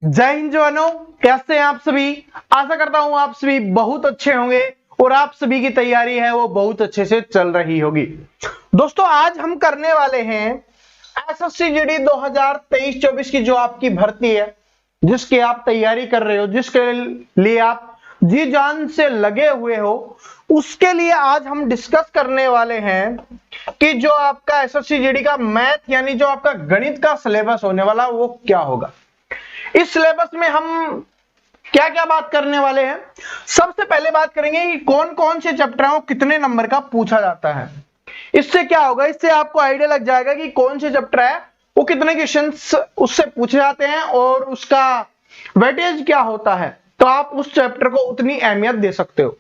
जय हिंद जवानों, कैसे हैं आप सभी। आशा करता हूं आप सभी बहुत अच्छे होंगे और आप सभी की तैयारी है वो बहुत अच्छे से चल रही होगी। दोस्तों आज हम करने वाले हैं एसएससी जीडी 2023-24 की जो आपकी भर्ती है, जिसकी आप तैयारी कर रहे हो, जिसके लिए आप जी जान से लगे हुए हो, उसके लिए आज हम डिस्कस करने वाले हैं कि जो आपका एसएससी जीडी का मैथ यानी जो आपका गणित का सिलेबस होने वाला वो क्या होगा। इस सिलेबस में हम क्या क्या बात करने वाले हैं। सबसे पहले बात करेंगे कि कौन कौन से चैप्टर हैं, कितने नंबर का पूछा जाता है। इससे क्या होगा, इससे आपको आइडिया लग जाएगा कि कौन से चैप्टर है वो कितने क्वेश्चंस उससे पूछे जाते हैं और उसका वेटेज क्या होता है, तो आप उस चैप्टर को उतनी अहमियत दे सकते हो।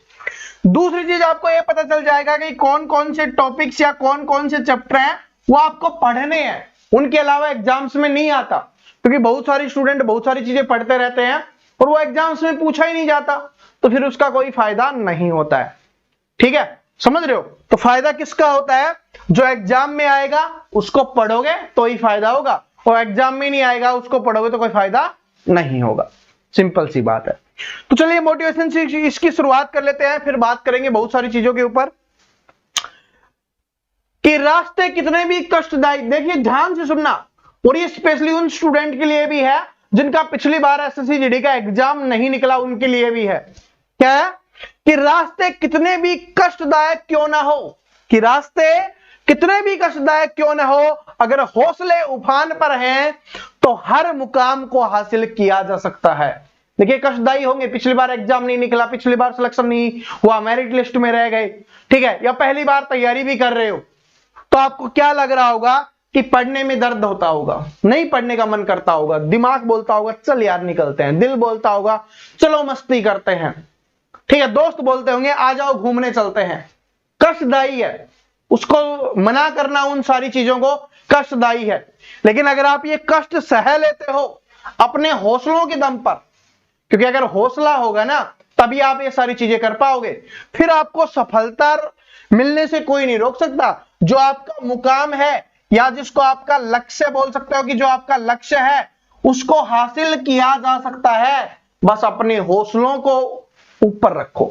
दूसरी चीज आपको यह पता चल जाएगा कि कौन कौन से टॉपिक्स या कौन कौन से चैप्टर हैं वो आपको पढ़ने हैं, उनके अलावा एग्जाम्स में नहीं आता, क्योंकि बहुत सारे स्टूडेंट बहुत सारी चीजें पढ़ते रहते हैं और वो एग्जाम्स में पूछा ही नहीं जाता, तो फिर उसका कोई फायदा नहीं होता है। ठीक है, समझ रहे हो। तो फायदा किसका होता है, जो एग्जाम में आएगा उसको पढ़ोगे तो ही फायदा होगा, और एग्जाम में नहीं आएगा उसको पढ़ोगे तो कोई फायदा नहीं होगा। सिंपल सी बात है। तो चलिए मोटिवेशन से इसकी शुरुआत कर लेते हैं, फिर बात करेंगे बहुत सारी चीजों के ऊपर कि रास्ते कितने भी कष्टदायी। देखिए ध्यान से सुनना, और ये स्पेशली उन स्टूडेंट के लिए भी है जिनका पिछली बार एसएससी जीडी का एग्जाम नहीं निकला, उनके लिए भी है। क्या है कि रास्ते कितने भी कष्टदायक क्यों ना हो, कि रास्ते कितने भी कष्टदायक क्यों ना हो, अगर हौसले उफान पर हैं तो हर मुकाम को हासिल किया जा सकता है। देखिए कष्टदायी होंगे, पिछली बार एग्जाम नहीं निकला, पिछली बार सिलेक्शन नहीं हुआ, मेरिट लिस्ट में रह गए, ठीक है, या पहली बार तैयारी भी कर रहे हो, तो आपको क्या लग रहा होगा कि पढ़ने में दर्द होता होगा, नहीं पढ़ने का मन करता होगा, दिमाग बोलता होगा चल यार निकलते हैं, दिल बोलता होगा चलो मस्ती करते हैं, ठीक है, दोस्त बोलते होंगे आ जाओ घूमने चलते हैं। कष्टदायी है, उसको मना करना उन सारी चीजों को कष्टदायी है। लेकिन अगर आप ये कष्ट सह लेते हो अपने हौसलों के दम पर, क्योंकि अगर हौसला होगा ना तभी आप ये सारी चीजें कर पाओगे, फिर आपको सफलता मिलने से कोई नहीं रोक सकता। जो आपका मुकाम है या जिसको आपका लक्ष्य बोल सकते हो, कि जो आपका लक्ष्य है उसको हासिल किया जा सकता है, बस अपने हौसलों को ऊपर रखो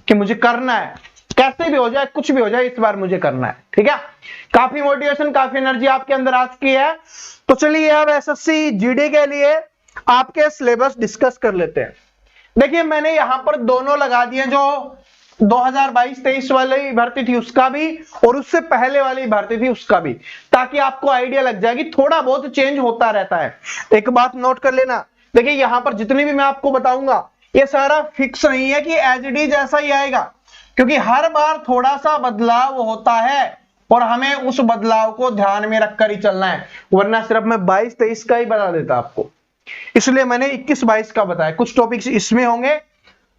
कि मुझे करना है, कैसे भी हो जाए, कुछ भी हो जाए, इस बार मुझे करना है। ठीक है, काफी मोटिवेशन काफी एनर्जी आपके अंदर आ चुकी है। तो चलिए अब एसएससी जीडी के लिए आपके सिलेबस डिस्कस कर लेते हैं। देखिए मैंने यहां पर दोनों लगा दिए, जो 2022-23 वाली भर्ती थी उसका भी और उससे पहले वाली भर्ती थी उसका भी, ताकि आपको आइडिया लग जाए कि थोड़ा बहुत चेंज होता रहता है। एक बात नोट कर लेना, देखिए यहां पर जितनी भी मैं आपको बताऊंगा ये सारा फिक्स नहीं है कि एज इट इज ऐसा ही आएगा, क्योंकि हर बार थोड़ा सा बदलाव होता है और हमें उस बदलाव को ध्यान में रखकर ही चलना है, वरना सिर्फ मैं 22-23 का ही बता देता आपको। इसलिए मैंने 21-22 का बताया। कुछ टॉपिक्स इसमें होंगे,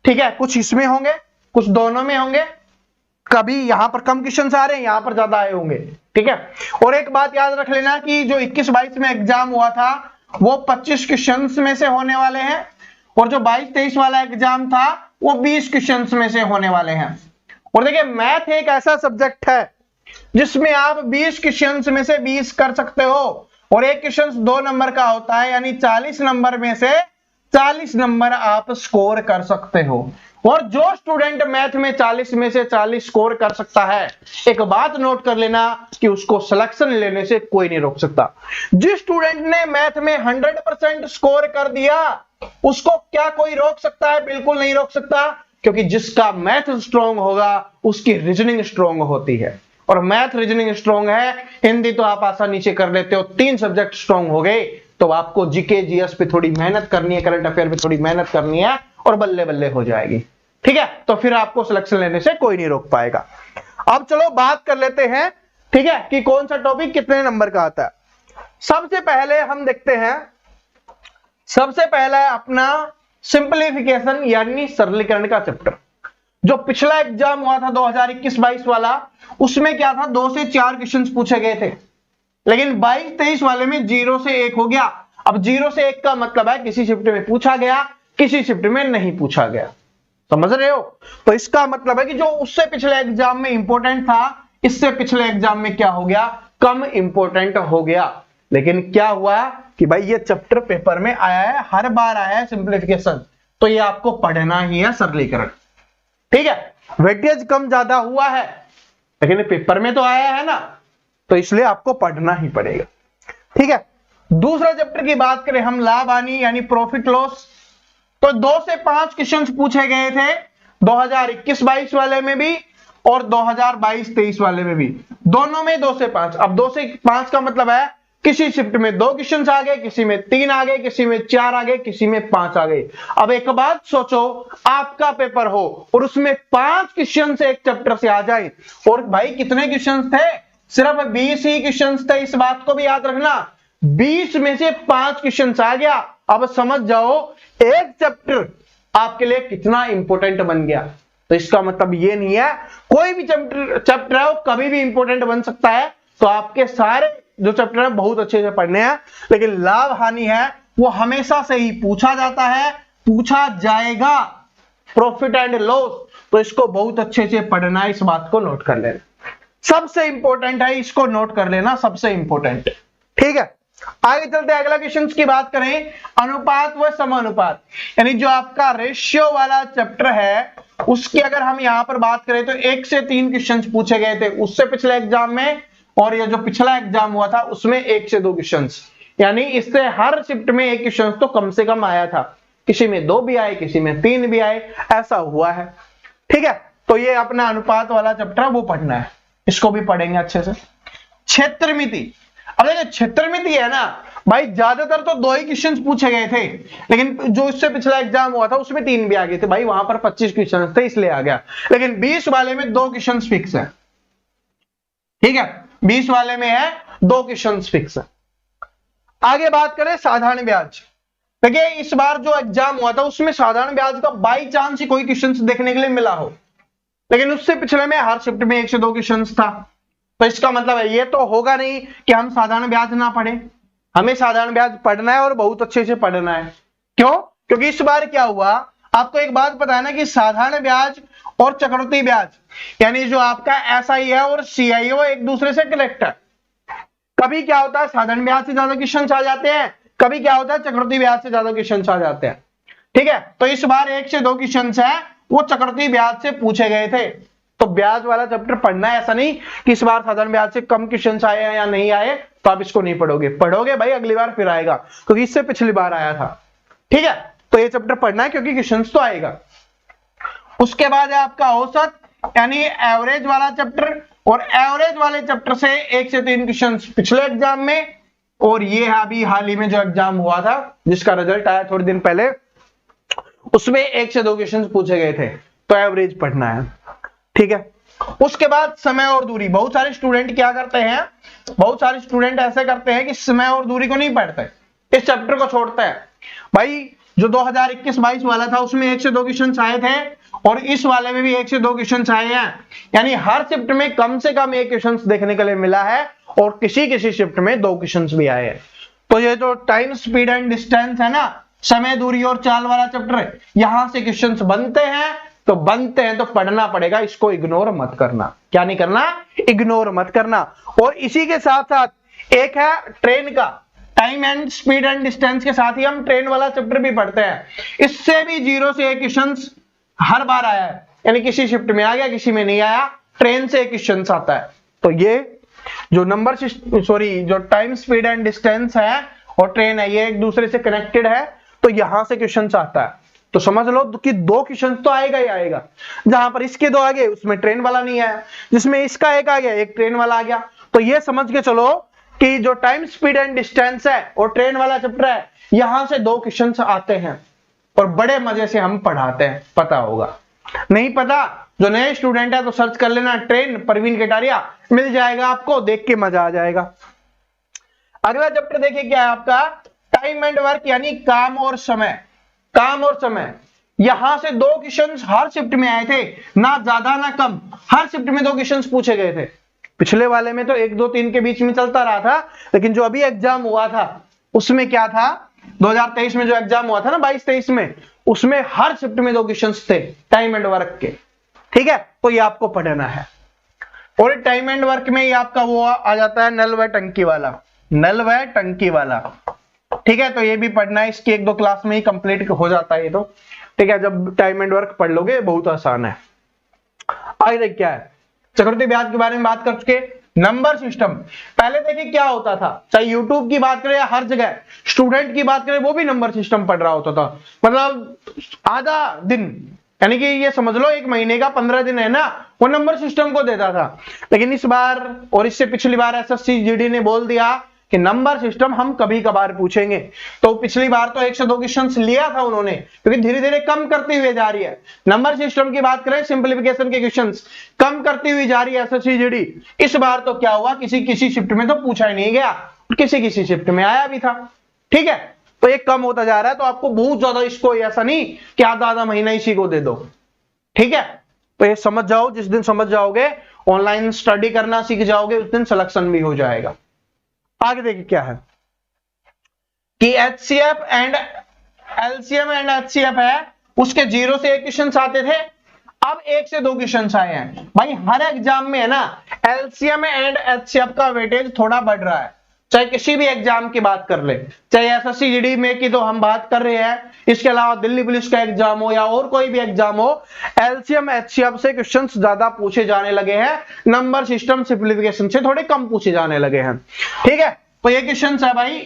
ठीक है, कुछ इसमें होंगे, कुछ दोनों में होंगे, कभी यहां पर कम क्वेश्चन आ रहे हैं, यहां पर ज्यादा आए होंगे। ठीक है, और एक बात याद रख लेना कि जो 21-22 में एग्जाम हुआ था वो 25 क्वेश्चन में से होने वाले हैं, और जो 22-23 वाला एग्जाम था वो 20 क्वेश्चन में से होने वाले हैं। और देखिए मैथ एक ऐसा सब्जेक्ट है जिसमें आप 20 क्वेश्चन में से 20 कर सकते हो, और एक क्वेश्चन 2 नंबर का होता है, यानी 40 नंबर में से 40 नंबर आप स्कोर कर सकते हो। और जो स्टूडेंट मैथ में 40 में से 40 स्कोर कर सकता है, एक बात नोट कर लेना कि उसको सिलेक्शन लेने से कोई नहीं रोक सकता। जिस स्टूडेंट ने मैथ में 100% स्कोर कर दिया उसको क्या कोई रोक सकता है? बिल्कुल नहीं रोक सकता, क्योंकि जिसका मैथ स्ट्रॉन्ग होगा उसकी रीजनिंग स्ट्रॉन्ग होती है, और मैथ रीजनिंग स्ट्रॉन्ग है, हिंदी तो आप आसानी से कर लेते हो, 3 सब्जेक्ट स्ट्रॉन्ग हो गए, तो आपको जीके जीएस पे थोड़ी मेहनत करनी है, करंट अफेयर पे थोड़ी मेहनत करनी है और बल्ले बल्ले हो जाएगी। ठीक है, तो फिर आपको सिलेक्शन लेने से कोई नहीं रोक पाएगा। अब चलो बात कर लेते हैं, ठीक है, कि कौन सा टॉपिक कितने नंबर का आता है। सबसे पहले हम देखते हैं, सबसे पहला है अपना सिंप्लीफिकेशन यानी सरलीकरण का चैप्टर। जो पिछला एग्जाम हुआ था 2021-22 वाला, उसमें क्या था, 2 से 4 क्वेश्चन पूछे गए थे, लेकिन 22-23 वाले में 0 से 1 हो गया। अब 0 से 1 का मतलब है किसी शिफ्ट में पूछा गया, किसी शिफ्ट में नहीं पूछा गया, समझ रहे हो। तो इसका मतलब है कि जो उससे पिछले एग्जाम में इंपॉर्टेंट था, इससे पिछले एग्जाम में क्या हो गया, कम इंपॉर्टेंट हो गया। लेकिन क्या हुआ कि भाई ये चैप्टर पेपर में आया है, हर बार आया है सिंप्लीफिकेशन, तो ये आपको पढ़ना ही है सरलीकरण। ठीक है, वेटेज कम ज्यादा हुआ है लेकिन पेपर में तो आया है ना, तो इसलिए आपको पढ़ना ही पड़ेगा। ठीक है, दूसरा चैप्टर की बात करें हम, लाभ हानि यानी प्रॉफिट लॉस, तो 2 से 5 क्वेश्चंस पूछे गए थे 2021-22 वाले में भी और 2022-23 वाले में भी, दोनों में 2 से 5। अब 2 से 5 का मतलब है किसी शिफ्ट में 2 क्वेश्चंस आ गए, किसी में 3 आ गए, किसी में 4 आ गए, किसी में 5 आ गए। अब एक बात सोचो, आपका पेपर हो और उसमें 5 क्वेश्चन एक चैप्टर से आ जाए, और भाई कितने क्वेश्चन थे, सिर्फ 20 ही क्वेश्चन थे, इस बात को भी याद रखना, 20 में से 5 क्वेश्चन आ गया। अब समझ जाओ एक चैप्टर आपके लिए कितना इंपॉर्टेंट बन गया। तो इसका मतलब ये नहीं है कोई भी चैप्टर है वो कभी भी इंपॉर्टेंट बन सकता है, तो आपके सारे जो चैप्टर है बहुत अच्छे से पढ़ने हैं, लेकिन लाभ हानि है वो हमेशा से ही पूछा जाता है, पूछा जाएगा, प्रॉफिट एंड लॉस, तो इसको बहुत अच्छे से पढ़ना है, इस बात को नोट कर लेना, सबसे इंपॉर्टेंट है, इसको नोट कर लेना, सबसे इंपॉर्टेंट। ठीक है, आगे चलते अगला क्वेश्चन की बात करें, अनुपात व समानुपात, यानी जो आपका रेशियो वाला चैप्टर है उसकी अगर हम यहां पर बात करें तो 1 से 3 क्वेश्चन पूछे गए थे उससे पिछले एग्जाम में, और ये जो पिछला एग्जाम हुआ था उसमें 1 से 2 क्वेश्चन, यानी इससे हर शिफ्ट में 1 क्वेश्चन तो कम से कम आया था, किसी में 2 भी आए, किसी में 3 भी आए, ऐसा हुआ है। ठीक है, तो ये अपना अनुपात वाला चैप्टर वो पढ़ना है, इसको भी पढ़ेंगे अच्छे से। क्षेत्रमिति, अब देखिए क्षेत्रमिति है ना भाई, ज्यादातर तो 2 ही क्वेश्चन पूछे गए थे, लेकिन जो इससे पिछला एग्जाम हुआ था उसमें 3 भी आ गए थे भाई, वहां पर 25 क्वेश्चन थे इसलिए आ गया, लेकिन 20 वाले में 2 क्वेश्चन फिक्स है। ठीक है, 20 वाले में है 2 क्वेश्चन फिक्स है। आगे बात करें साधारण ब्याज, देखिए इस बार जो एग्जाम हुआ था उसमें साधारण ब्याज का बाई चांस ही कोई क्वेश्चन देखने के लिए मिला हो, लेकिन उससे पिछले में हर शिफ्ट में 1 से 2 क्वेश्चन था, तो इसका मतलब है ये तो होगा नहीं कि हम साधारण ब्याज ना पढ़े, हमें साधारण ब्याज पढ़ना है और बहुत अच्छे से पढ़ना है। क्यों? क्योंकि इस बार क्या हुआ, आपको एक बात पता है ना कि साधारण ब्याज और चक्रवृद्धि ब्याज यानी जो आपका एसआई है और सीआई है वो एक दूसरे से कनेक्ट है। कभी क्या होता है साधारण ब्याज से ज्यादा क्वेश्चन आ जाते हैं, कभी क्या होता है चक्रवृद्धि ब्याज से ज्यादा क्वेश्चन आ जाते हैं। ठीक है, तो इस बार 1 से 2 क्वेश्चन है वो चक्रवृद्धि ब्याज से पूछे गए थे, तो ब्याज वाला चैप्टर पढ़ना है, ऐसा नहीं कि इस बार साधारण ब्याज से कम क्वेश्चन आए हैं या नहीं आए तो आप इसको नहीं पढ़ोगे, पढ़ोगे भाई अगली बार फिर आएगा, क्योंकि इससे पिछली बार आया था। ठीक है, तो ये चैप्टर पढ़ना है क्योंकि क्वेश्चन तो आएगा। उसके बाद है आपका औसत यानी एवरेज वाला चैप्टर, और एवरेज वाले चैप्टर से 1 से 3 क्वेश्चन पिछले एग्जाम में, और ये है अभी हाल ही में जो एग्जाम हुआ था जिसका रिजल्ट आया थोड़े दिन पहले, उसमें 1 से 2 क्वेश्चन पूछे गए थे, तो एवरेज पढ़ना है। ठीक है, उसके बाद समय और दूरी, बहुत सारे स्टूडेंट क्या करते हैं, बहुत सारे स्टूडेंट ऐसे करते हैं कि समय और दूरी को नहीं पढ़ते, इस चैप्टर को छोड़ते हैं। भाई जो 2021-22 वाला था उसमें 1 से 2 क्वेश्चन आए थे, और इस वाले में भी 1 से 2 क्वेश्चन आए हैं, यानी हर शिफ्ट में कम से कम 1 क्वेश्चन देखने के लिए मिला है, और किसी किसी शिफ्ट में 2 क्वेश्चन भी आए हैं। तो ये जो टाइम स्पीड एंड डिस्टेंस है ना, समय दूरी और चाल वाला चैप्टर, यहां से क्वेश्चन बनते हैं, तो बनते हैं तो पढ़ना पड़ेगा, इसको इग्नोर मत करना। क्या नहीं करना? इग्नोर मत करना। और इसी के साथ साथ एक है ट्रेन का, time and speed and distance के साथ ही हम ट्रेन वाला चैप्टर भी पढ़ते हैं, इससे भी 0 से 1 क्वेश्चन हर बार आया है, यानी किसी शिफ्ट में आ गया किसी में नहीं आया, ट्रेन से 1 क्वेश्चन आता है। तो ये जो नंबर जो टाइम स्पीड एंड डिस्टेंस है और ट्रेन है ये एक दूसरे से कनेक्टेड है, तो यहां से क्वेश्चन आता है, तो समझ लो कि 2 क्वेश्चन तो आएगा ही आएगा। जहां पर इसके 2 आ गए उसमें ट्रेन वाला नहीं आया, जिसमें इसका 1 आ गया एक ट्रेन वाला आ गया। तो ये समझ के चलो कि जो टाइम स्पीड एंड डिस्टेंस है और ट्रेन वाला चैप्टर है, यहां से 2 क्वेश्चन आते हैं और बड़े मजे से हम पढ़ाते हैं। पता होगा, नहीं पता जो नए स्टूडेंट है तो सर्च कर लेना ट्रेन परवीन कटारिया, मिल जाएगा आपको, देख के मजा आ जाएगा। अगला चैप्टर देखिए क्या है आपका, टाइम एंड वर्क यानी काम और समय। काम और समय, यहां से 2 क्वेश्चन हर शिफ्ट में आए थे, ना ज्यादा ना कम, हर शिफ्ट में 2 क्वेश्चन पूछे गए थे। पिछले वाले में तो 1 2 3 के बीच में चलता रहा था, लेकिन जो अभी एग्जाम हुआ था उसमें क्या था, 2023 में जो एग्जाम हुआ था ना 22-23 में, उसमें हर शिफ्ट में 2 क्वेश्चन थे टाइम एंड वर्क के। ठीक है, तो ये आपको पढ़ना है। और टाइम एंड वर्क में ही आपका वो आ जाता है नल व टंकी वाला, नल व टंकी वाला। ठीक है, तो ये भी पढ़ना है, इसकी 1-2 क्लास में ही कंप्लीट हो जाता है ये तो। ठीक है, जब टाइम एंड वर्क पढ़ लोगे बहुत आसान है। आगे देख क्या है, चक्रवृद्धि ब्याज के बारे में बात कर चुके। नंबर सिस्टम, पहले देखिए क्या होता था, चाहे यूट्यूब की बात करें या हर जगह स्टूडेंट की बात करें, वो भी नंबर सिस्टम पढ़ रहा होता था। मतलब आधा दिन, यानी कि ये समझ लो 1 महीने का 15 दिन है ना, वो नंबर सिस्टम को देता था। लेकिन इस बार और इससे पिछली बार एसएससी जीडी ने बोल दिया कि नंबर सिस्टम हम कभी कभार पूछेंगे। तो पिछली बार तो 1 से 2 क्वेश्चंस लिया था उन्होंने, क्योंकि धीरे धीरे कम करती हुई जा रही है। नंबर सिस्टम की बात करें, सिंपलीफिकेशन के क्वेश्चंस कम करती हुई जा रही है एसएससी जीडी। इस बार तो क्या हुआ, किसी शिफ्ट में तो पूछा ही नहीं गया, किसी शिफ्ट में आया भी था। ठीक है, तो ये कम होता जा रहा है, तो आपको बहुत ज्यादा इसको ऐसा नहीं कि आधा महीना इसी को दे दो। ठीक है, तो ये समझ जाओ, जिस दिन समझ जाओगे, ऑनलाइन स्टडी करना सीख जाओगे, उस दिन सिलेक्शन भी हो जाएगा। आगे देखिए क्या है कि HCF and LCM and HCF है, उसके 0 से 1 क्वेश्चन आते थे, अब 1 से 2 क्वेश्चन आए हैं। भाई हर एग्जाम में है ना, एलसीएम एंड एचसीएफ का वेटेज थोड़ा बढ़ रहा है, चाहे किसी भी एग्जाम की बात कर ले, चाहे एसएससी जीडी में की तो हम बात कर रहे हैं, इसके अलावा दिल्ली पुलिस का एग्जाम हो या और कोई भी एग्जाम हो, एलसीएम एचसीएफ से क्वेश्चंस ज्यादा पूछे जाने लगे हैं, नंबर सिस्टम सिंपलीफिकेशन से थोड़े कम पूछे जाने लगे हैं। ठीक है, तो ये क्वेश्चंस है भाई,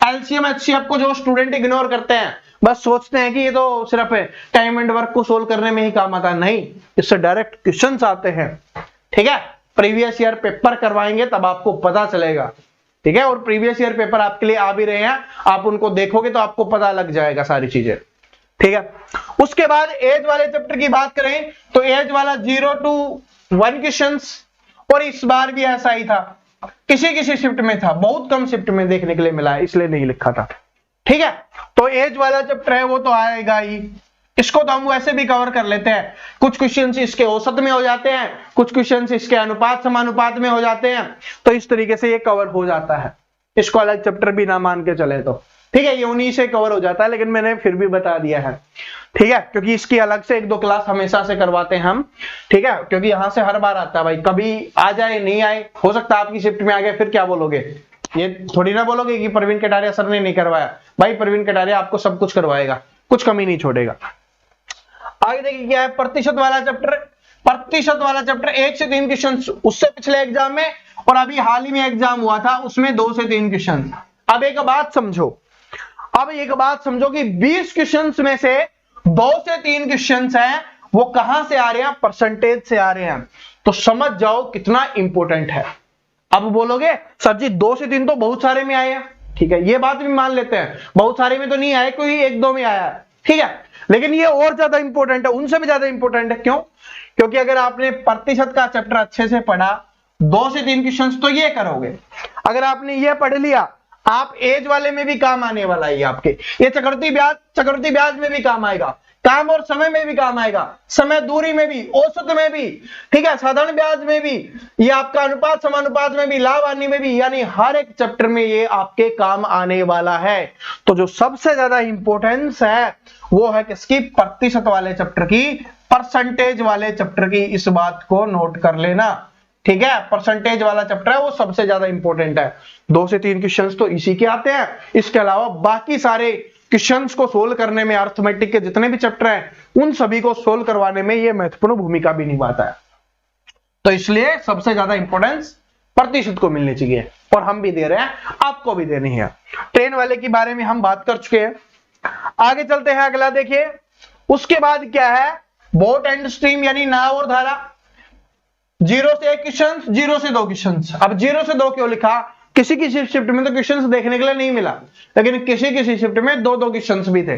एलसीएम एचसीएफ को जो स्टूडेंट इग्नोर करते हैं, बस सोचते हैं कि ये तो सिर्फ टाइम एंड वर्क को सोल्व करने में ही काम आता है, नहीं, इससे डायरेक्ट क्वेश्चंस आते हैं। ठीक है, प्रीवियस ईयर पेपर करवाएंगे तब आपको पता चलेगा। ठीक है, और प्रीवियस ईयर पेपर आपके लिए आ भी रहे हैं, आप उनको देखोगे तो आपको पता लग जाएगा सारी चीजें। ठीक है, उसके बाद एज वाले चैप्टर की बात करें तो एज वाला 0 to 1 क्वेश्चंस, और इस बार भी ऐसा ही था, किसी शिफ्ट में था, बहुत कम शिफ्ट में देखने के लिए मिला है, इसलिए नहीं लिखा था। ठीक है, तो एज वाला चैप्टर है वो तो आएगा ही, इसको तो हम वैसे भी कवर कर लेते हैं। कुछ क्वेश्चंस इसके औसत में हो जाते हैं, कुछ क्वेश्चंस इसके अनुपात समानुपात में हो जाते हैं, तो इस तरीके से ये कवर हो जाता है, इसको अलग चैप्टर भी ना मान के चले तो। ठीक है, ये उन्हीं से कवर हो जाता है, लेकिन मैंने फिर भी बता दिया है। ठीक है, क्योंकि इसकी अलग से 1-2 क्लास हमेशा से करवाते हैं हम। ठीक है, क्योंकि यहां से हर बार आता है भाई, कभी आ जाए नहीं आए, हो सकता है आपकी शिफ्ट में आ गए, फिर क्या बोलोगे, ये थोड़ी ना बोलोगे कि प्रवीण कटारिया सर ने नहीं करवाया। भाई प्रवीण कटारिया आपको सब कुछ करवाएगा, कुछ कमी नहीं छोड़ेगा। आगे देखिए क्या है, प्रतिशत वाला चैप्टर। प्रतिशत वाला चैप्टर 1 से 3 क्वेश्चन उससे पिछले एग्जाम में, और अभी हाल ही में एग्जाम हुआ था उसमें 2 से 3 क्वेश्चन। अब एक बात समझो, कि 20 क्वेश्चन में से 2 से 3 क्वेश्चन हैं, वो कहां से आ रहे हैं, परसेंटेज से आ रहे हैं। तो समझ जाओ कितना इंपॉर्टेंट है। अब बोलोगे सर जी 2 से 3 तो बहुत सारे में आए हैं, ठीक है, ये बात भी मान लेते हैं, बहुत सारे में तो नहीं आए, कोई 1-2 में आया है। ठीक है, लेकिन ये और ज्यादा इंपॉर्टेंट है, उनसे भी ज्यादा इंपॉर्टेंट है। क्यों? क्योंकि अगर आपने प्रतिशत का चैप्टर अच्छे से पढ़ा, 2 से 3 क्वेश्चन तो ये करोगे। अगर आपने ये पढ़ लिया, आप एज वाले में भी काम आने वाला है आपके, ये चक्रवृद्धि ब्याज में भी काम आएगा, काम और समय में भी काम आएगा, समय दूरी में भी, औसत में भी, ठीक है, साधारण ब्याज में भी, ये आपका अनुपात समानुपात में भी, लाभ हानि में भी, यानी हर एक चैप्टर में ये आपके काम आने वाला है। तो जो सबसे ज्यादा इंपॉर्टेंस है वो है किसकी, प्रतिशत वाले चैप्टर की, परसेंटेज वाले चैप्टर की। इस बात को नोट कर लेना। ठीक है, परसेंटेज वाला चैप्टर है वो सबसे ज्यादा इंपॉर्टेंट है। 2 से 3 क्वेश्चंस तो इसी के आते हैं, इसके अलावा बाकी सारे क्वेश्चंस को सोल्व करने में, अर्थमेटिक के जितने भी चैप्टर हैं उन सभी को सोल्व करवाने में ये महत्वपूर्ण भूमिका भी निभाता है। तो इसलिए सबसे ज्यादा इंपॉर्टेंस प्रतिशत को मिलनी चाहिए, और हम भी दे रहे हैं, आपको भी देनी है। ट्रेन वाले के बारे में हम बात कर चुके हैं, आगे चलते हैं। अगला देखिए, उसके बाद क्या है, बोट एंड स्ट्रीम यानी नाव और धारा। 0 से 1 क्वेश्चन, 0 से 2 क्वेश्चन। अब 0 से 2 क्यों लिखा, किसी शिफ्ट में तो क्वेश्चंस देखने के लिए नहीं मिला, लेकिन किसी शिफ्ट में 2-2 क्वेश्चंस भी थे।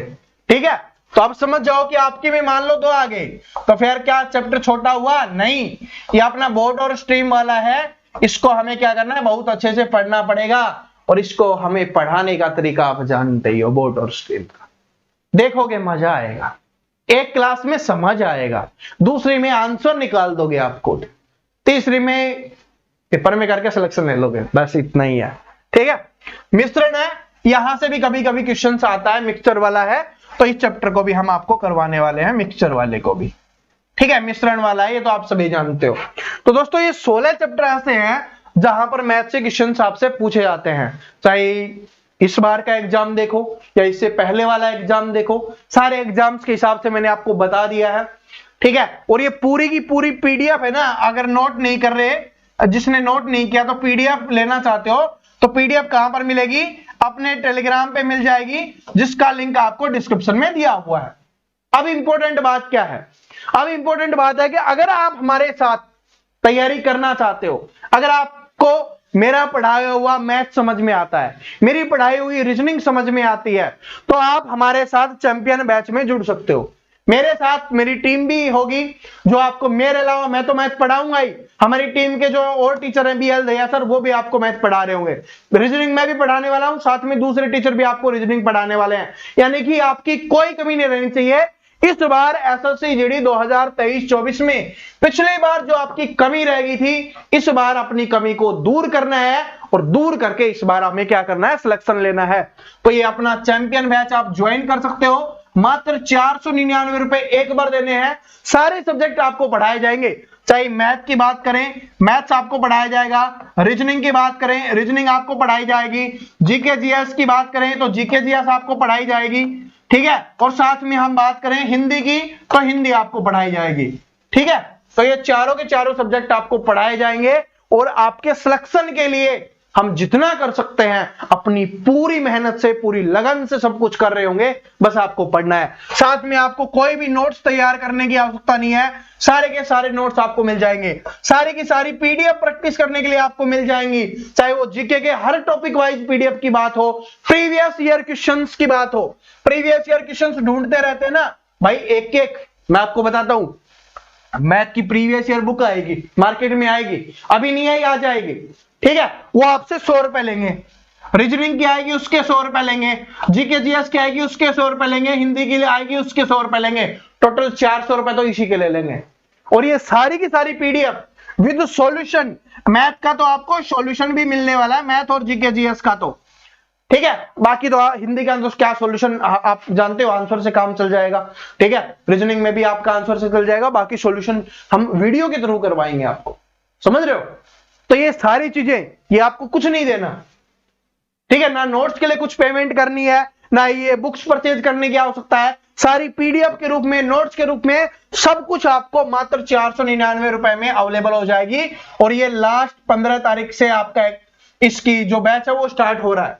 ठीक है, तो अब समझ जाओ कि आपकी में मान लो 2 आ गए, तो फिर क्या चैप्टर छोटा हुआ? नहीं, ये अपना बोट और स्ट्रीम वाला है, इसको हमें क्या करना है, बहुत अच्छे से पढ़ना पड़ेगा। और इसको हमें पढ़ाने का तरीका आप जानते ही हो, बोट और स्ट्रीम का। देखोगे मजा आएगा, एक क्लास में समझ आएगा, दूसरी में आंसर निकाल दोगे आपको, तीसरी में पेपर में करके सिलेक्शन ले लोगे, बस इतना ही है। ठीक है, मिश्रण है, यहां से भी कभी कभी क्वेश्चन आता है, मिक्सचर वाला है, तो इस चैप्टर को भी हम आपको करवाने वाले हैं, मिक्सचर वाले को भी। ठीक है, मिश्रण वाला है, ये तो आप सभी जानते हो। तो दोस्तों ये 16 चैप्टर ऐसे हैं जहां पर मैथ से क्वेश्चंस आपसे पूछे जाते हैं। चाहे इस बार का एग्जाम देखो या इससे पहले वाला एग्जाम देखो, सारे एग्जाम्स के हिसाब से मैंने आपको बता दिया है, ठीक है। और ये पूरी की पूरी पीडीएफ है ना, अगर नोट नहीं कर रहे, जिसने नोट नहीं किया तो पीडीएफ लेना चाहते हो तो पीडीएफ कहां पर मिलेगी, अपने टेलीग्राम पे मिल जाएगी, जिसका लिंक आपको डिस्क्रिप्शन में दिया हुआ है। अब इंपॉर्टेंट बात क्या है, अब इंपॉर्टेंट बात है कि अगर आप हमारे साथ तैयारी करना चाहते हो, अगर आपको मेरा पढ़ाया हुआ मैथ समझ में आता है, मेरी पढ़ाई हुई रीजनिंग समझ में आती है, तो आप हमारे साथ चैंपियन बैच में जुड़ सकते हो। मेरे साथ मेरी टीम भी होगी, जो आपको, मेरे अलावा मैं तो मैथ पढ़ाऊंगा ही, हमारी टीम के जो और टीचर हैं BL दया सर, वो भी आपको मैथ पढ़ा रहे होंगे। रीजनिंग मैं भी पढ़ाने वाला हूं, साथ में दूसरे टीचर भी आपको रीजनिंग पढ़ाने वाले हैं, यानी कि आपकी कोई कमी नहीं रहनी चाहिए। इस बार SSC GD 2023-24 में पिछली बार जो आपकी कमी रह गई थी, इस बार अपनी कमी को दूर करना है, और दूर करके इस बार हमें क्या करना है, सिलेक्शन लेना है। तो ये अपना चैंपियन बैच आप ज्वाइन कर सकते हो, मात्र 499 रुपए एक बार देने हैं। सारे सब्जेक्ट आपको पढ़ाए जाएंगे, चाहे मैथ की बात करें, मैथ्स आपको पढ़ाया जाएगा, रीजनिंग की बात करें, रीजनिंग आपको पढ़ाई जाएगी, GK GS की बात करें तो GK GS आपको पढ़ाई जाएगी, ठीक है। और साथ में हम बात करें हिंदी की तो हिंदी आपको पढ़ाई जाएगी, ठीक है। तो ये चारों के चारों सब्जेक्ट आपको पढ़ाए जाएंगे, और आपके सिलेक्शन के लिए हम जितना कर सकते हैं अपनी पूरी मेहनत से, पूरी लगन से सब कुछ कर रहे होंगे, बस आपको पढ़ना है। साथ में आपको कोई भी नोट्स तैयार करने की आवश्यकता नहीं है, सारे के सारे नोट्स आपको मिल जाएंगे, सारी की सारी पीडीएफ प्रैक्टिस करने के लिए आपको मिल जाएंगी, चाहे वो जीके के हर टॉपिक वाइज पीडीएफ की बात हो, प्रीवियस ईयर क्वेश्चंस की बात हो। प्रीवियस ईयर क्वेश्चंस ढूंढते रहते हैं ना भाई, एक एक मैं आपको बताता हूं, मैथ की प्रीवियस ईयर बुक आएगी, मार्केट में आएगी, अभी नहीं आई, आ जाएगी, ठीक है। वो आपसे 100 रुपए लेंगे, रीजनिंग की आएगी उसके 100 रुपए लेंगे, जीके जीएस की आएगी उसके 100 रुपए लेंगे, हिंदी के लिए आएगी उसके 100 रुपए लेंगे, टोटल 400 रुपए तो इसी के ले लेंगे। और ये सारी की सारी पीडीएफ विद सॉल्यूशन, मैथ का तो आपको सॉल्यूशन भी मिलने वाला है, मैथ और जीके जीएस का तो, ठीक है। बाकी तो हिंदी का तो क्या सॉल्यूशन आप जानते हो, आंसर से काम चल जाएगा, ठीक है। रीजनिंग में भी आपका आंसर से चल जाएगा, बाकी सॉल्यूशन हम वीडियो के थ्रू करवाएंगे आपको, समझ रहे हो। तो ये सारी चीजें, ये आपको कुछ नहीं देना, ठीक है, ना नोट्स के लिए कुछ पेमेंट करनी है, ना ये बुक्स परचेज करने की आवश्यकता है, सारी पीडीएफ के रूप में, नोट्स के रूप में सब कुछ आपको मात्र 499 रुपए में अवेलेबल हो जाएगी। और ये लास्ट 15 तारीख से आपका इसकी जो बैच है वो स्टार्ट हो रहा है,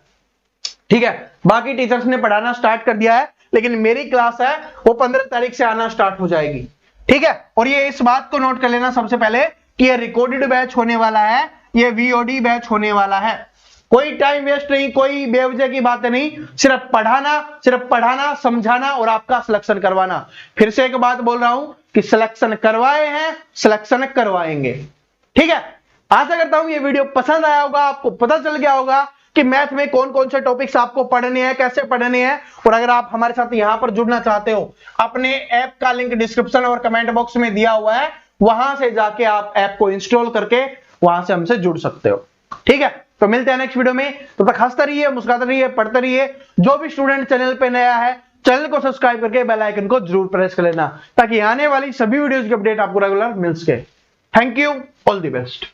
ठीक है। बाकी टीचर्स ने पढ़ाना स्टार्ट कर दिया है, लेकिन मेरी क्लास है वो 15 तारीख से आना स्टार्ट हो जाएगी, ठीक है। और ये इस बात को नोट कर लेना सबसे पहले कि ये रिकॉर्डेड बैच होने वाला है, ये VOD बैच होने वाला है, कोई टाइम वेस्ट नहीं, कोई बेवजह की बातें नहीं, सिर्फ पढ़ाना, समझाना और आपका सिलेक्शन करवाना। फिर से एक बात बोल रहा हूं कि सिलेक्शन करवाए हैं, सिलेक्शन करवाएंगे, ठीक है। आशा करता हूं ये वीडियो पसंद आया होगा, आपको पता चल गया होगा कि मैथ में कौन कौन से टॉपिक्स आपको पढ़ने हैं, कैसे पढ़ने हैं। और अगर आप हमारे साथ यहां पर जुड़ना चाहते हो, अपने ऐप का लिंक डिस्क्रिप्शन और कमेंट बॉक्स में दिया हुआ है, वहां से जाके आप ऐप को इंस्टॉल करके वहां से हमसे जुड़ सकते हो, ठीक है। तो मिलते हैं नेक्स्ट वीडियो में, तो तक हंसते रहिए, मुस्कुराते रहिए, पढ़ते रहिए। जो भी स्टूडेंट चैनल पे नया है, चैनल को सब्सक्राइब करके बेल आइकन को जरूर प्रेस कर लेना, ताकि आने वाली सभी वीडियोस की अपडेट आपको रेगुलर मिल सके। Thank you, all the best.